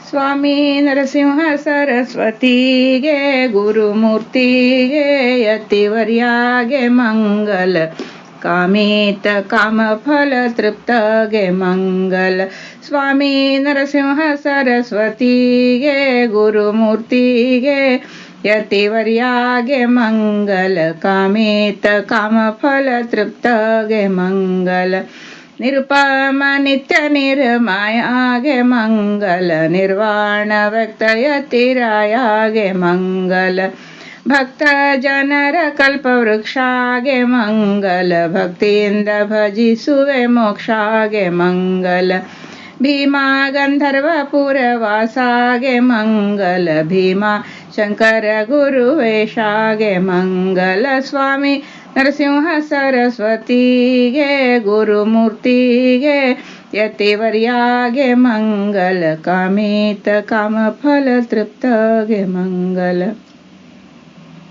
ಸ್ವಾಮಿ ನರಸಿಂಹ ಸರಸ್ವತಿಗೆ ಗುರುಮೂರ್ತಿಗೆ ಯತಿವರ್ಯಾಗೆ ಮಂಗಲ ಕಾಮಿತ ಕಾಮ ಫಲ ತೃಪ್ತಗೆ ಮಂಗಲ. ಸ್ವಾಮಿ ನರಸಿಂಹ ಸರಸ್ವತಿಗೆ ಗುರುಮೂರ್ತಿಗೆ ಯತಿವರ್ಯಾಗೆ ಮಂಗಲ ಕಾಮಿತ ಕಾಮ ಫಲ ತೃಪ್ತಗೆ ಮಂಗಲ. ನಿರುಪಮ ನಿತ್ಯ ನಿರ್ಮಾಯಾಗೆ ಮಂಗಲ ನಿರ್ವಾಣ ವ್ಯಕ್ತ ಯತಿರಾಯಾಗೆ ಮಂಗಲ. ಭಕ್ತ ಜನರ ಕಲ್ಪವೃಕ್ಷಾಗೆ ಮಂಗಲ ಭಕ್ತಿಯಿಂದ ಭಜಿಸುವೆ ಮೋಕ್ಷಾಗೆ ಮಂಗಲ. ಭೀಮಾ ಗಂಧರ್ವ ಪುರವಾಸಾಗೆ ಮಂಗಲ ಭೀಮಾ ಶಂಕರ ಗುರುವೇಶಾಗೆ ಮಂಗಲ. ಸ್ವಾಮಿ ನರಸಿಂಹ ಸರಸ್ವತಿಗೆ ಗುರುಮೂರ್ತಿಗೆ ಯತಿವರ್ಯಾಗೆ ಮಂಗಲ ಕಾಮಿತ ಕಾಮ ಫಲ ತೃಪ್ತಗೆ ಮಂಗಲ.